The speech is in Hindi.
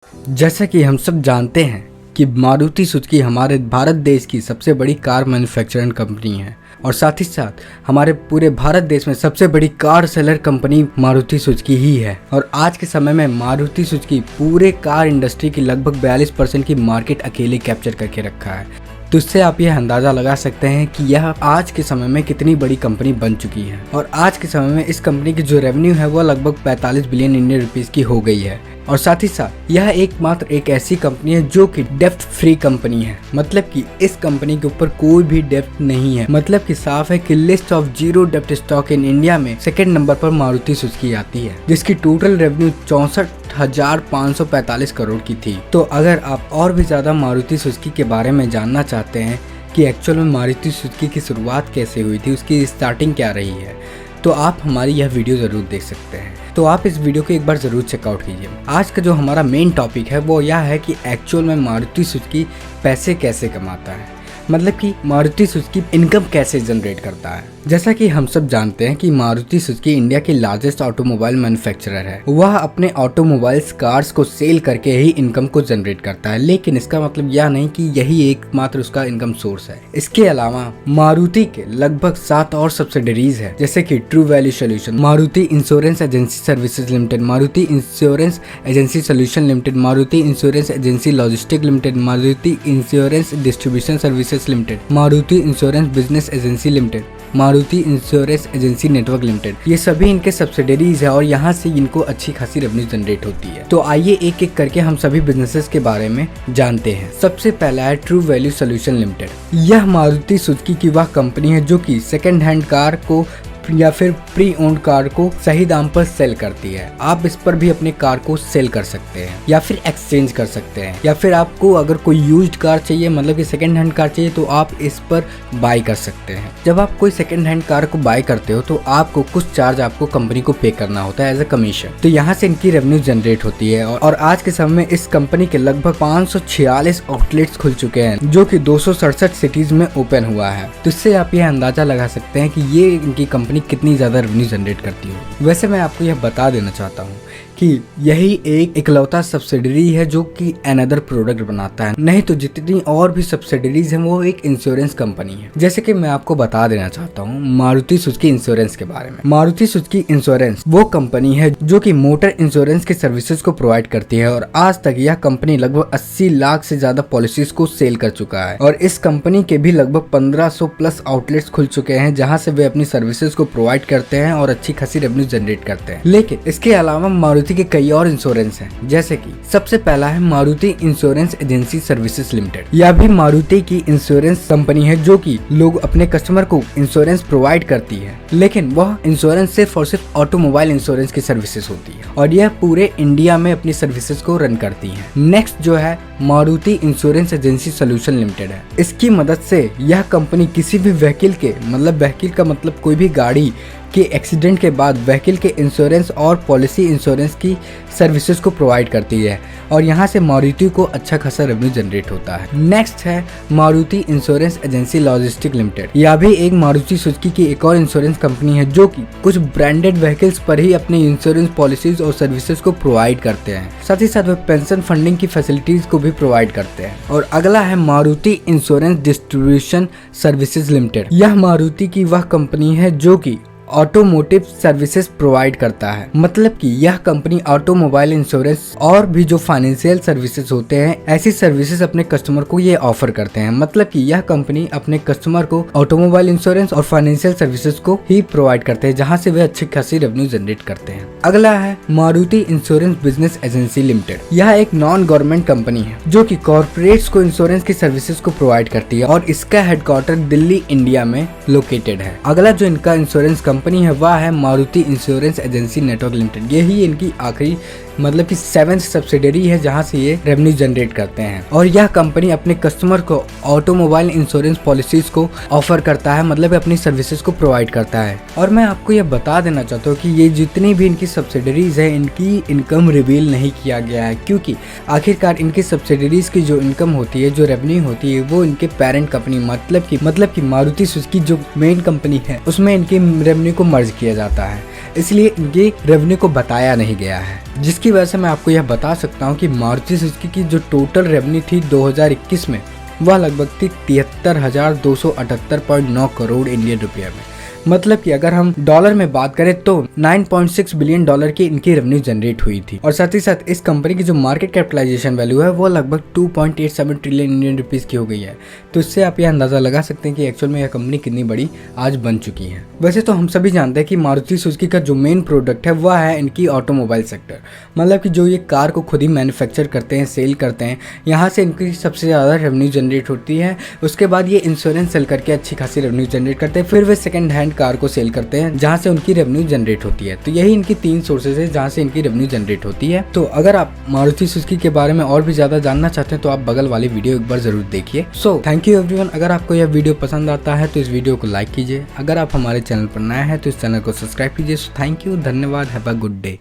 जैसा कि हम सब जानते हैं कि मारुति सुजुकी हमारे भारत देश की सबसे बड़ी कार मैन्युफैक्चरिंग कंपनी है और साथ ही साथ हमारे पूरे भारत देश में सबसे बड़ी car seller company Maruti Suzuki ही है। और आज के समय में मारुति सुजुकी पूरे कार इंडस्ट्री की लगभग 42% की मार्केट अकेले कैप्चर करके रखा है। तो इससे आप यह अंदाज़ा लगा सकते हैं कि यह आज के समय में कितनी बड़ी कंपनी बन चुकी है। और आज के समय में इस कंपनी की जो रेवेन्यू है वह लगभग 45 बिलियन इंडियन रुपीज़ की हो गई है। और साथ ही साथ यह एकमात्र एक ऐसी कंपनी है जो कि डेप्थ फ्री कंपनी है, मतलब कि इस कंपनी के ऊपर कोई भी डेप्थ नहीं है। मतलब कि साफ है कि list of zero depth stock in India में सेकंड नंबर पर मारुति सुजुकी आती है, जिसकी टोटल रेवेन्यू 64,545 करोड़ की थी। तो अगर आप और भी ज्यादा मारुति सुजुकी के बारे में जानना चाहते हैं कि एक्चुअल में मारुति सुजुकी की शुरुआत कैसे हुई थी, उसकी स्टार्टिंग क्या रही है, तो आप हमारी यह वीडियो ज़रूर देख सकते हैं। तो आप इस वीडियो को एक बार ज़रूर चेकआउट कीजिए। आज का जो हमारा मेन टॉपिक है वो यह है कि एक्चुअल में मारुति सुजुकी पैसे कैसे कमाता है, मतलब कि मारुति सुजुकी इनकम कैसे जनरेट करता है। जैसा कि हम सब जानते हैं कि मारुति सुजुकी इंडिया की लार्जेस्ट ऑटोमोबाइल मैन्युफैक्चरर है। वह अपने ऑटोमोबाइल्स कार्स को सेल करके ही इनकम को जनरेट करता है, लेकिन इसका मतलब यह नहीं कि यही एकमात्र उसका इनकम सोर्स है। इसके अलावा मारुति के लगभग 7 और सब्सिडरीज है, जैसे कि true value solution, Maruti insurance agency services limited, Maruti insurance agency solution limited, Maruti insurance agency logistic limited, Maruti insurance distribution services limited, Maruti insurance business agency limited, Maruti insurance agency network limited. ये सभी इनके सब्सिडरीज है और यहाँ से इनको अच्छी खासी रेवेन्यू जनरेट होती है। तो आइए एक एक करके हम सभी बिजनेसेस के बारे में जानते हैं। सबसे पहला है ट्रू वैल्यू सोल्यूशन लिमिटेड। यह मारुति सुजुकी की वह कंपनी है जो कि सेकेंड हैंड कार को या फिर प्री ओन्ड कार को सही दाम पर सेल करती है। आप इस पर भी अपने कार को सेल कर सकते हैं या फिर एक्सचेंज कर सकते हैं, या फिर आपको अगर कोई यूज्ड कार चाहिए, मतलब कि सेकंड हैंड कार चाहिए, तो आप इस पर बाय कर सकते हैं। जब आप कोई सेकंड हैंड कार को बाय करते हो तो आपको कुछ चार्ज आपको कंपनी को पे करना होता है एज अ कमीशन। तो यहाँ से इनकी रेवेन्यू जनरेट होती है। और आज के समय में इस कंपनी के लगभग 546 आउटलेट्स खुल चुके हैं जो कि 267 सिटीज में ओपन हुआ है। तो इससे आप यह अंदाजा लगा सकते हैं कि ये इनकी कंपनी कितनी ज्यादा रेवेन्यू जनरेट करती है। वैसे मैं आपको यह बता देना चाहता हूँ कि यही एक इकलौता सब्सिडरी है जो कि अनदर प्रोडक्ट बनाता है, नहीं तो जितनी और भी सब्सिडरीज हैं वो एक इंश्योरेंस कंपनी है। जैसे कि मैं आपको बता देना चाहता हूँ मारुति सुजुकी इंश्योरेंस के बारे में। मारुति सुजुकी इंश्योरेंस वो कंपनी है जो कि मोटर इंश्योरेंस के सर्विसेज को प्रोवाइड करती है और आज तक यह कंपनी लगभग 80 लाख से ज्यादा पॉलिसीज को सेल कर चुका है। और इस कंपनी के भी लगभग 1500 प्लस आउटलेट्स खुल चुके हैं जहाँ से वे अपनी सर्विसेज को प्रोवाइड करते हैं और अच्छी खासी रेवेन्यू जनरेट करते हैं। लेकिन इसके अलावा मारुति के कई और इंश्योरेंस हैं, जैसे कि सबसे पहला है Maruti insurance agency services limited. यह भी मारुति की इंश्योरेंस कंपनी है जो कि लोग अपने कस्टमर को इंश्योरेंस प्रोवाइड करती है, लेकिन वह इंश्योरेंस सिर्फ और सिर्फ ऑटोमोबाइल इंश्योरेंस की सर्विसेज होती है और यह पूरे इंडिया में अपनी सर्विसेज को रन करती है। नेक्स्ट जो है Maruti insurance agency solution limited है। इसकी मदद से यह कंपनी किसी भी व्हीकल के, मतलब व्हीकल का मतलब कोई भी गाड़ी के एक्सीडेंट के बाद व्हीकल के इंश्योरेंस और पॉलिसी इंश्योरेंस की सर्विसेज को प्रोवाइड करती है और यहाँ से मारुति को अच्छा खासा रेवेन्यू जनरेट होता है। नेक्स्ट है Maruti insurance agency logistic limited. यह भी एक मारुति सुजुकी की एक और इंश्योरेंस कंपनी है जो कि कुछ ब्रांडेड व्हीकल्स पर ही अपने इंश्योरेंस पॉलिसीज और सर्विसेज को प्रोवाइड करते हैं। साथ ही साथ वे पेंशन फंडिंग की फैसिलिटीज को भी प्रोवाइड करते हैं। और अगला है Maruti insurance distribution services limited. यह मारुति की वह कंपनी है जो कि ऑटोमोटिव सर्विसेज प्रोवाइड करता है, मतलब कि यह कंपनी ऑटोमोबाइल इंश्योरेंस और भी जो फाइनेंशियल सर्विसेज होते हैं ऐसी सर्विसेज अपने कस्टमर को ये ऑफर करते हैं। मतलब कि यह कंपनी अपने कस्टमर को ऑटोमोबाइल इंश्योरेंस और फाइनेंशियल सर्विसेज को ही प्रोवाइड करते हैं जहां से वे अच्छी खासी रेवेन्यू जनरेट करते हैं। अगला है Maruti insurance business agency limited. यह एक नॉन गवर्नमेंट कंपनी है जो कि कॉर्पोरेट्स को इंश्योरेंस की सर्विसेज को प्रोवाइड करती है और इसका हेडक्वार्टर दिल्ली इंडिया में लोकेटेड है। अगला जो इनका इंश्योरेंस कंपनी है वह है Maruti insurance agency network limited. यही इनकी आखिरी मतलब कि 7th सब्सिडरी है जहां से ये रेवेन्यू जनरेट करते हैं और यह कंपनी अपने कस्टमर को ऑटोमोबाइल इंश्योरेंस पॉलिसीज को ऑफर करता है, मतलब अपनी सर्विसेज को प्रोवाइड करता है। और मैं आपको यह बता देना चाहता हूँ कि ये जितनी भी इनकी सब्सिडरीज है इनकी इनकम रिवील नहीं किया गया है, क्योंकि आखिरकार इनकी सब्सिडरीज की जो इनकम होती है, जो रेवेन्यू होती है, वो इनके पेरेंट कंपनी मतलब कि मारुति सुजुकी जो मेन कंपनी है उसमें इनकी रेवेन्यू को मर्ज किया जाता है, इसलिए इनकी रेवेन्यू को बताया नहीं गया है, जिसकी इसी वजह से मैं आपको यह बता सकता हूँ कि मारुति सुजुकी की जो टोटल रेवेन्यू थी 2021 में वह लगभग थी 73,278.9 करोड़ इंडियन रुपये में। मतलब कि अगर हम डॉलर में बात करें तो 9.6 बिलियन डॉलर की इनकी रेवेन्यू जनरेट हुई थी। और साथ ही साथ इस कंपनी की जो मार्केट कैपिटलाइजेशन वैल्यू है वो लगभग 2.87 ट्रिलियन इंडियन रुपीस की हो गई है। तो इससे आप यह अंदाजा लगा सकते हैं कि एक्चुअल में यह कंपनी कितनी बड़ी आज बन चुकी है। वैसे तो हम सभी जानते हैं कि मारुति सुजुकी का जो मेन प्रोडक्ट है वह है इनकी ऑटोमोबाइल सेक्टर, मतलब कि जो ये कार को खुद ही मैन्युफैक्चर करते हैं, सेल करते हैं, यहाँ से इनकी सबसे ज़्यादा रेवेन्यू जनरेट होती है। उसके बाद ये इंश्योरेंस सेल करके अच्छी खासी रेवेन्यू जनरेट करते हैं, फिर वे सेकंड हैंड कार को सेल करते हैं जहां से उनकी रेवेन्यू जनरेट होती है। तो यही इनकी 3 सोर्सेज है जहां से इनकी रेवेन्यू जनरेट होती है। तो अगर आप मारुति सुजुकी के बारे में और भी ज्यादा जानना चाहते हैं तो आप बगल वाली वीडियो एक बार जरूर देखिए। So thank you everyone. अगर आपको यह वीडियो पसंद आता है तो इस वीडियो को लाइक कीजिए। अगर आप हमारे चैनल पर नए हैं तो इस चैनल को सब्सक्राइब कीजिए। सो थैंक यू, धन्यवाद, हैव अ गुड डे।